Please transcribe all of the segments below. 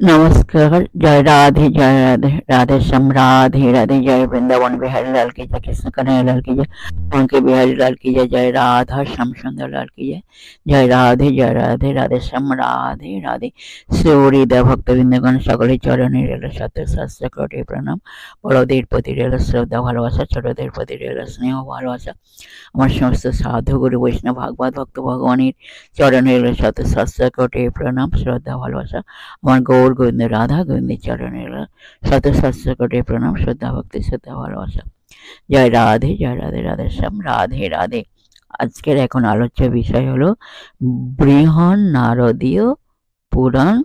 नमस्कार। जय राधे राधे श्याम राधे राधे। जय वृंदावन बिहारी लाल की जय, कृष्ण कन्हैया लाल की जय, उनके बिहारी लाल की जय। जय राधा श्याम सुंदर लाल की जय। जय राधे राधे श्याम राधे राधे। श्री देव भक्तबृंदगण सकले चरणे रेल सत्य शास्त्र कोटि प्रणाम। बड़ोদের প্রতি রেল শ্রদ্ধা ভালোবাসা, ছোটদের প্রতি রেল স্নেহ ভালোবাসা। আমার সমস্ত সাধু গুরু বৈষ্ণব ভাগবত ভক্ত ভগবানের চরণে রেল সত্য শাস্ত্র কোটि প্রণাম শ্রদ্ধা ভালোবাসা। আমার গৌর গোবিন্দ রাধা গোবিন্দের চরণে শত সহস্র কোটি প্রণাম শ্রদ্ধা ভক্তি শ্রদ্ধা ভালোবাসা। জয় রাধে রাধে শ্যাম রাধে রাধে। আজকের এখন আলোচ্য বিষয় হলো বৃহৎ নারদীয় পুরাণ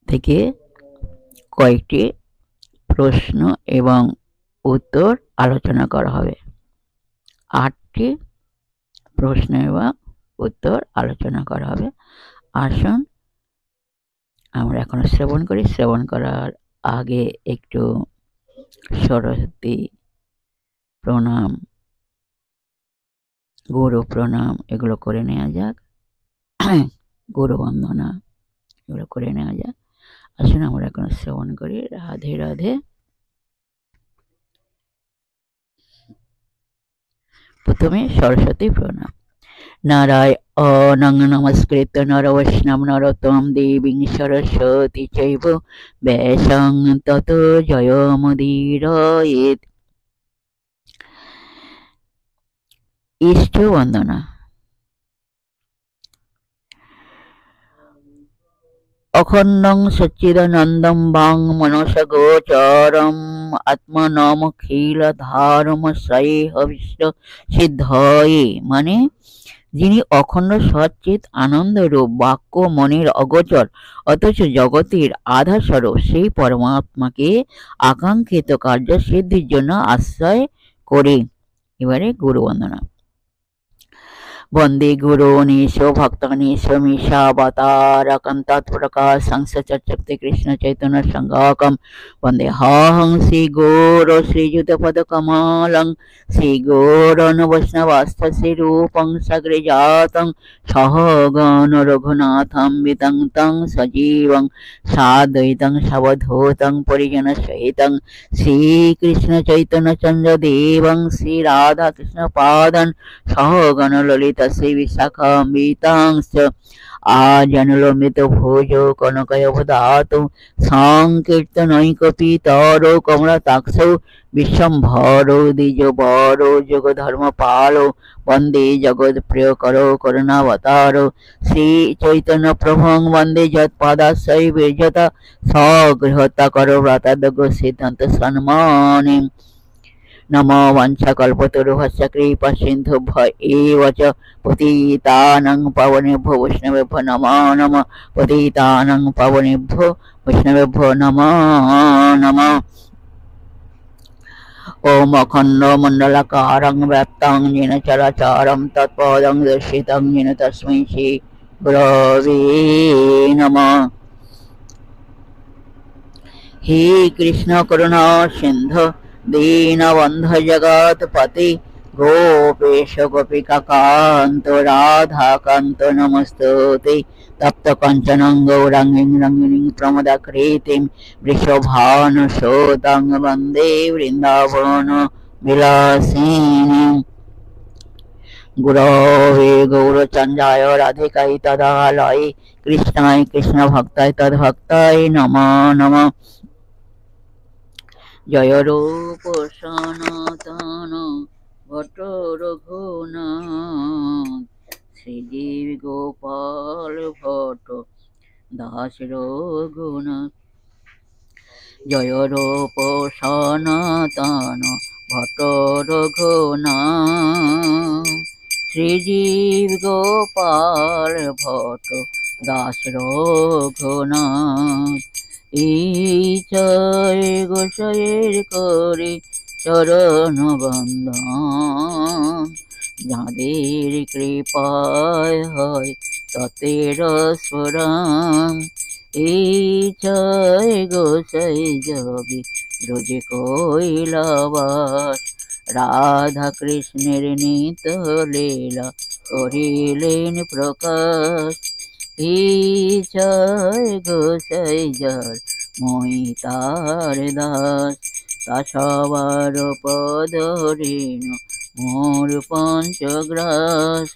থেকে কয়েকটি প্রশ্ন এবং উত্তর আলোচনা করা হবে। 8টি প্রশ্ন এবং উত্তর আলোচনা করা হবে। আসুন আমরা এখন শ্রবণ করি। শ্রবণ করার আগে একটু সরস্বতী প্রণাম, গুরু প্রণাম এগুলো করে নেওয়া যাক। গুরু বন্দনা এগুলো করে নেওয়া যাক। আসুন আমরা এখন শ্রবণ করি। রাধে রাধে। প্রথমে সরস্বতী প্রণাম। নারায়ণং নমস্কৃত্য নরবৈষ্ণব নরোত্তমং দেবীং সরস্বতী চৈব ব্যাসং ততো জয়মুদীরয়েৎ। ইষ্ট বন্দনা। অখণ্ডং সচ্চিদানন্দং বাং মনসগোচরম আত্মনমখিলধারম শ্রেয়ঃভীষ্ট সিদ্ধয়ে। মানে যিনি অখণ্ড সচ্চিত আনন্দরূপ, বাক্য মনের অগোচর অথচ জগতের আধারস্বরূপ, সেই পরমাত্মাকে আকাঙ্ক্ষিত কার্য সিদ্ধির জন্য আশ্রয় করে। এবারে গুরু বন্দনা। বন্দে গুরুনীশো ভক্তানীশো মিশাবতারকং তৎপ্রকাশং সচ্চিদানন্দ কৃষ্ণ চৈতন্য সংঘাকং বন্দে হং শ্রী গৌর শ্রীযুতপদকমলং শ্রী গৌরন বৈষ্ণবাস্থ রূপং সগ্রজাতং সহগণ রঘুনাথং বিতং তং সজীবং সাদ্বৈতং সাবধূতং পরিজন সহিতং শ্রীকৃষ্ণ চৈতন্য চন্দ্র দেবং শ্রী রাধা কৃষ্ণ পাদং সহগণ ললিতা শ্রী বিশাখান্বিতাংশ আজনুলম্বিত ভোজ কনকয়বদাত সংকীর্তনৈকপিতর কমলাতাক্ষ বিশ্বম্ভর দ্বিজবর যোগধর্মপাল বন্দে জগৎ প্রিয় করো করুণাবতার শ্রী চৈতন্য প্রভুং বন্দে যৎপাদাশ্রয় বিজতা সগৃহতা করো ব্রতাদগ সিদ্ধান্ত সম্মানে। নমো বাঞ্ছাকল্পতরুভ্যশ্চ কৃপা সিন্ধুভ্য এব চ পতিতানাং পাবনেভ্যো বৈষ্ণবেভ্যো নমো নমঃ। পতিতানাং পাবনেভ্যো বৈষ্ণবেভ্যো নমো নমঃ। ওম অখণ্ড মণ্ডলাকারং ব্যাপ্তং येन চরাচরং তৎপদং দর্শিতং येन তস্मै শ্রী গুরবে নমঃ। হে কৃষ্ণ করুণা সিন্ধু দীনবন্ধু জগৎপতি গোপেশ গোপিকাকান্ত রাধাকান্ত নমস্তুতে। তপ্ত কাঞ্চনং গৌরাঙ্গীং রঙ্গিণীং প্রমদাকৃতিং বৃষভানুসুতাং বন্দে বৃন্দাবন বিলাসিনীং। গুরবে গৌরচন্দ্রায় রাধিকায় তদালয়ে কৃষ্ণায় কৃষ্ণভক্তায় তদ্ভক্তায় নমো নমঃ। জয় রূপ সনাতন ভট্ট রঘুনাথ শ্রীজীব গোপাল ভট্ট দাস রঘুনাথ। জয় রূপ সনাতন ভট্ট রঘুনাথ শ্রীজীব গোপাল ভট্ট দাস রঘুনাথ। এই জয় গোসাইয়ের করে চরণ বন্দন, যাদের কৃপায় হয় ততের স্মরণ। এই জয় গোসাই যাবে রোজ কৈলাবাস, রাধা কৃষ্ণের নিত লীলা করিলেন প্রকাশ। এই জয় গোসাই জয় মই তার দাস, তা সবার পদ রেণু মোর পঞ্চগ্রাস।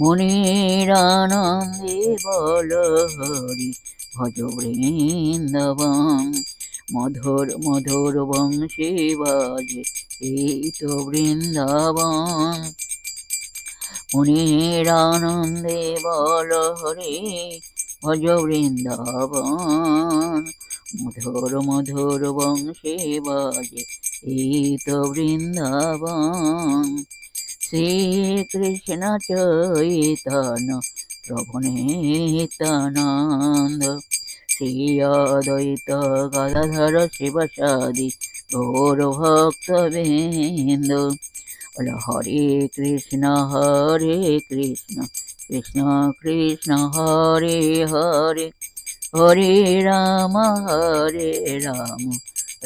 মনির আনন্দে বল হরি ভজ বৃন্দাবন, মধুর মধুর বংশী বাজে এই তো বৃন্দাবন। মনির আনন্দে বল হরি ভজ বৃন্দাবন, মধুর মধুর বংশী বাজে এই তো বৃন্দাবন। শ্রীকৃষ্ণ চৈতন্য প্রভু নিত্যানন্দ, শ্রী অদ্বৈত গদাধর শিবসাদি গৌর ভক্তবৃন্দ। বলো হরে কৃষ্ণ কৃষ্ণ কৃষ্ণ হরে হরে, হরে রাম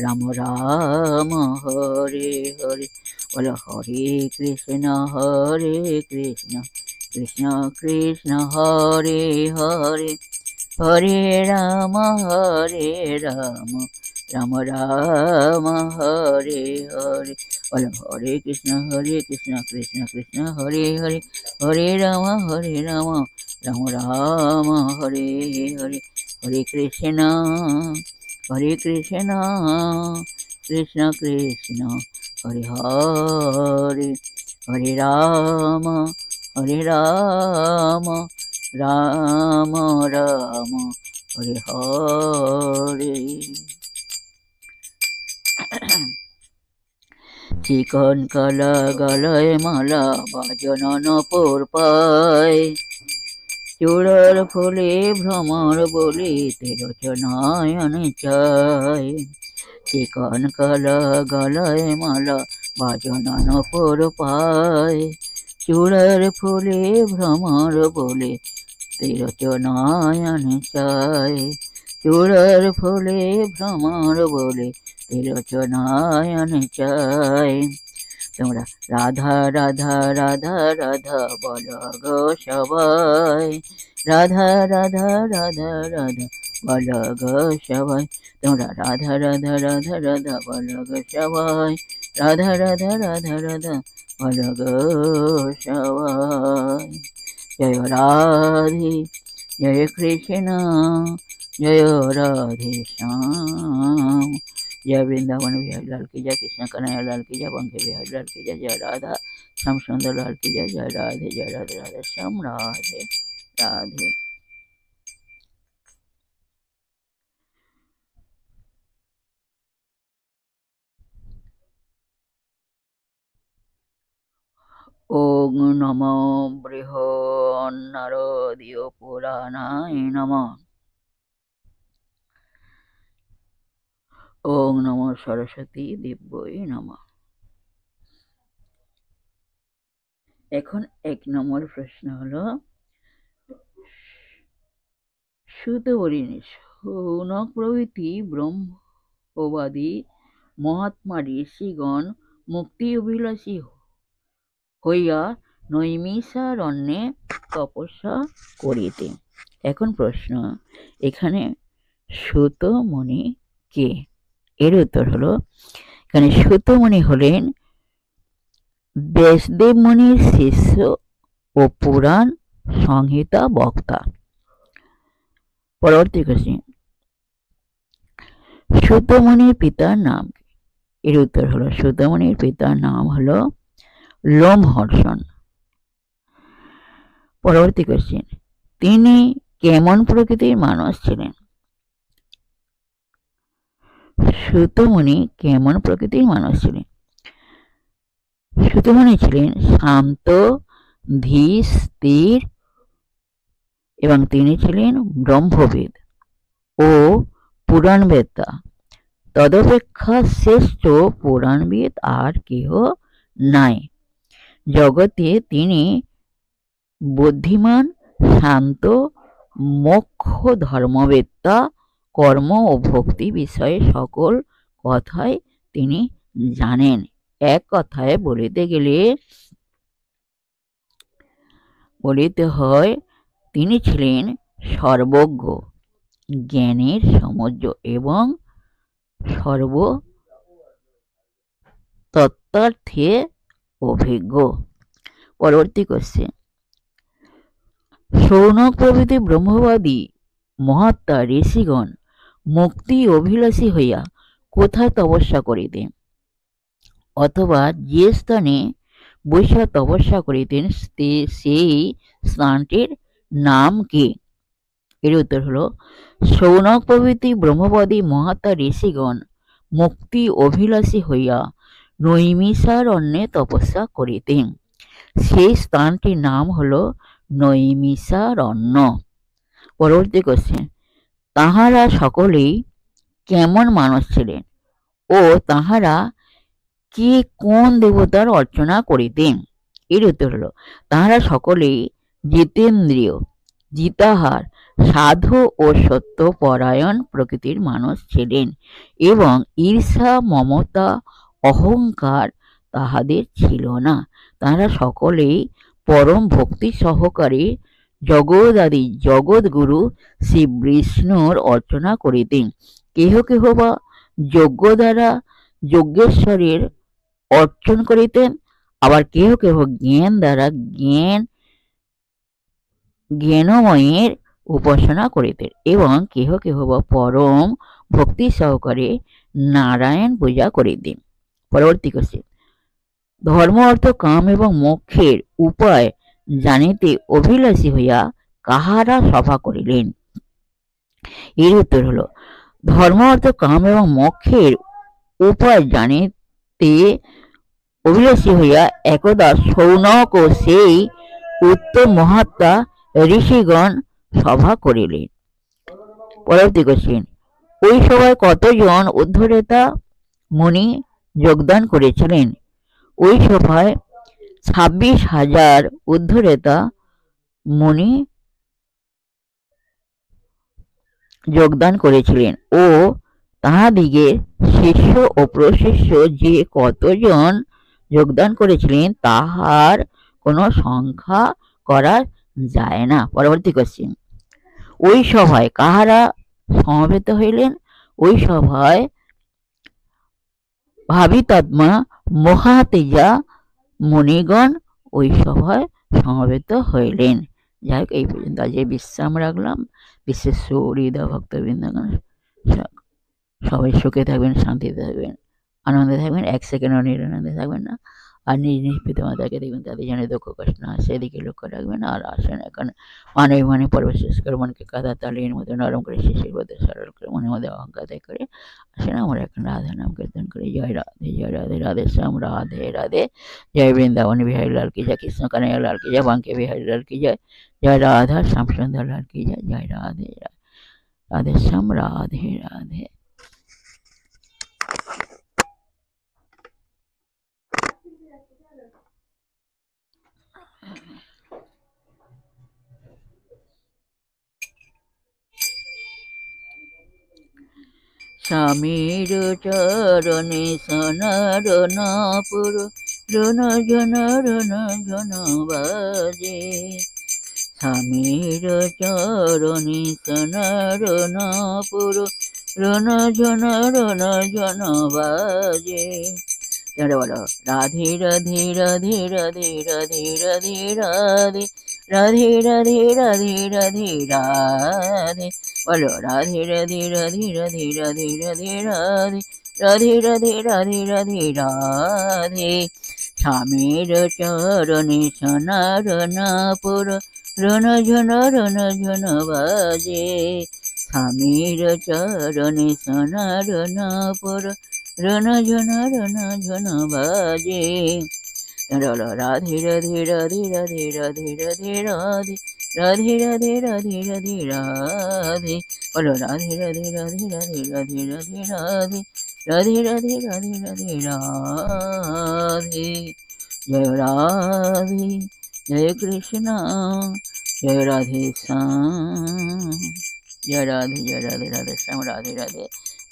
রাম রাম হরে হরে। বলো হরে কৃষ্ণ কৃষ্ণ কৃষ্ণ হরে হরে, হরে রাম রাম রাম হরে হরে। বলো হরে কৃষ্ণ কৃষ্ণ কৃষ্ণ হরে হরে, হরে রাম রাম রাম হরে হরে। হরে কৃষ্ণ কৃষ্ণ কৃষ্ণ হরে হরে, হরে রাম রাম রাম হরে হরে। চিকন কালা গলায় মালা বাজনন পর পায়, চূড়ার ফুলে ভ্রমর বলিতে রচনায়ন চায়। চিকন কালা গলায় মালা বাজনন পর পায়, চূড়ার ফুলে ভ্রমর বলে রচনায়ন চায়। চূড়ার ফুলে ভ্রমর বলে রচনায়ন চায়। তোমরা রাধা রাধা রাধা রাধা বল গো সবাই, রাধা রাধা রাধা রাধা বল গো সবাই। তোমরা রাধা রাধা রাধা রাধা বল গো সবাই, রাধা রাধা রাধা রাধা বল গো সবাই। জয় রাধে জয় কৃষ্ণ জয় রাধে শ্যাম। जय वृंदावन बिहारी लाल की जय, कृष्ण कन्हैया लाल की जय, बंके बिहारी लाल की जय, जय राधा श्याम सुंदर लाल की जय, जय राधे राधे श्याम राधे राधे। ओम नमो बृहन्नारदीय पुराणाय नमः। ओम नमो सरस्वती दिव्यै नमः। এখন এক নম্বর প্রশ্ন হলো, সুতবরিণী শৌনক প্রভৃতি ব্রহ্মবাদী মহাত্মা ঋষিগণ মুক্তি অভিলাষী হইয়া নৈমিষারণ্যে তপস্যা করিতে। এখন প্রশ্ন, এখানে সুতমুনি কে? এর উত্তর হলো, এখানে সুতমুনি হলেন ব্যাসদেব মুনির শিষ্য ও পুরাণ সংহিতা বক্তা। পরবর্তী কোশ্চেন, সুতমুনির পিতার নাম কি? এর উত্তর হলো, সুতমুনির পিতার নাম হলো লোমহর্ষণ। পরবর্তী কোশ্চেন, তিনি কেমন প্রকৃতির মানুষ ছিলেন? সুতমুনি কেমন প্রকৃতির মানুষ ছিলেন? সুতমুনি ছিলেন শান্ত, ধীর, স্থির এবং তিনি ছিলেন ব্রহ্মবিদ ও পুরাণবেত্তা। তদপেক্ষা শ্রেষ্ঠ পুরাণবিদ আর কেহ নাই। জগতে তিনি বুদ্ধিমান, শান্ত, মোক্ষ ধর্মবেত্তা, কর্ম ও ভক্তি বিষয়ে সকল কথাই তিনি জানেন। এক কথায় বলিতে গেলে বলিতে হয় তিনি ছিলেন সর্বজ্ঞ, জ্ঞানের সমুদ্র এবং সর্ব তত্ত্বার্থে অভিজ্ঞ। পরবর্তী কোশ্চেন, শৌনক প্রভৃতি ব্রহ্মবাদী মহাত্মা ঋষিগণ মুক্তি অভিলাষী হইয়া কোথায় তপস্যা করিতেন, অথবা যে স্থানে বৈশা তপস্যা করিতেন সেই স্থানটির নাম কি? এর উত্তর হলো, শৌনক প্রভৃতি ব্রহ্মবাদী মহাত্মা ঋষিগণ মুক্তি অভিলাষী হইয়া নৈমিষারণ্যে তপস্যা করিতেন, সেই স্থানটির নাম হলো নৈমিষারণ্য। পরবর্তী কোশ্চেন, তাহারা সকলেই কেমন মানুষ ছিলেন ও তাহারা কি কোন দেবতার অর্চনা করিতেন? এর উত্তর হলো, তাহারা সকলেই জিতেন্দ্রিয়, জিতাহার, সাধু ও সত্যপরায়ণ প্রকৃতির মানুষ ছিলেন এবং ঈর্ষা, মমতা, অহংকার তাহাদের ছিল না। তাহারা সকলেই পরম ভক্তি সহকারে জগদাদি জগৎগুরু শ্রী বিষ্ণুর অর্চনা করিতেন। কেহ কেহ বা যজ্ঞ দ্বারা যজ্ঞেশ্বরের অর্চন করিতেন, আবার কেহ কেহ জ্ঞান দ্বারা জ্ঞানময়ের উপাসনা করিতেন এবং কেহ কেহ বা পরম ভক্তি সহকারে নারায়ণ পূজা করিতেন। পরবর্তী কোশ্চেন, ধর্ম, অর্থ, কাম এবং মোক্ষের উপায় জানিতে অভিলাষী হইয়া কাহারা সভা করিলেন? এর উত্তর হলো, ধর্ম, অর্থ, কাম এবং মোক্ষের উপায় জানিতে অভিলাষী হইয়া একদা শৌনক ও সেই উত্তম মহাত্মা ঋষিগণ সভা করিলেন। পরবর্তী কোশ্চেন, ওই সভায় কতজন উদ্ধরেতা মুনি যোগদান করেছিলেন? ওই সভায় 26,000 উদ্ধরেতা মুনি যোগদান করেছিলেন ও তাহাদিগের শিষ্য ও প্রশিষ্য যে কতজন যোগদান করেছিলেন তাহার কোনো সংখ্যা করা যায় না। পরবর্তী কোশ্চেন, ওই সভায় কাহারা সমবেত হইলেন? ওই সভায় ভাবিতাত্মা মহাতেজা মুনিগণ ওই সভায় সমবেত হইলেন। যাই হোক, এই পর্যন্ত আজ বিশ্রাম রাখলাম। বিশেষ হৃদয় ভক্তবৃন্দগণ সবাই সুখে থাকবেন, শান্তিতে থাকবেন, আনন্দে থাকবেন, এক সেকেন্ডও নিরানন্দে থাকবেন না। আর নিজ নিজ পিতামাতাকে দেখবেন তাদের যেন দুঃখ কষ্ট না হয় সেদিকে লক্ষ্য রাখবেন। আর আসেন এখন মানে পরবশেষ করে মনকে কাদা তালির মতো নরম করে শিশির মধ্যে সরল করে মনের মধ্যে অহংকার করে আসেন আমরা এখন রাধা নাম কীর্তন করি। জয় রাধে, জয় রাধে, রাধে শ্যাম, রাধে রাধে। জয় বৃন্দাবন বিহারী লাল কি জয়, কৃষ্ণ কানাইয়া লাল কি জয়, বাঙ্কে বিহারী লাল কি জয়, জয় রাধা শ্যাম সুন্দর লাল কি জয়, জয় রাধে, রাধে শ্যাম, রাধে রাধে। স্বামীর চরণে সনারণ পুর রণ জন বাজে, স্বামীর চরণে সনারণ পুর রণ জন বাজে। বলো, রাধে রাধে রাধে রাধে রাধে রাধে রাধে রাধে রাধে রাধে রাধে রাধে। বলো, রাধে রাধে রাধে রাধে রাধে রাধে রাধে রাধে রাধে রাধে রাধে রাধে। স্বামীর চরণে সনারণ পুর রণ ঝন বাজে, স্বামীর চরণে সনারণ পুর রণ ঝন বাজে। রাধে রাধে রাধে রাধে রাধে রাধে রাধে রাধে রাধে রাধে রাধে রাধে। বলো, রাধে রাধে রাধে রাধে রাধে রাধে রাধে রাধে রাধে রাধে রাধে রাধে। জয় রাধে, জয় কৃষ্ণ, জয় রাধে শ্যাম, জয় রাধে, জয় রাধে, রাধে শ্যাম, রাধে রাধে।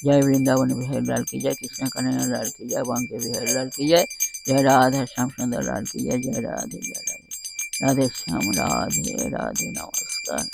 जय वृंदावन बिहारी लाल की जय, कृष्ण कन्हैया लाल की जय, बांके बिहारी लाल की जय, जय राधा श्याम सुंदर लाल की जय, जय राधे, जय राधे, राधे श्याम, राधे राधे। नमस्कार।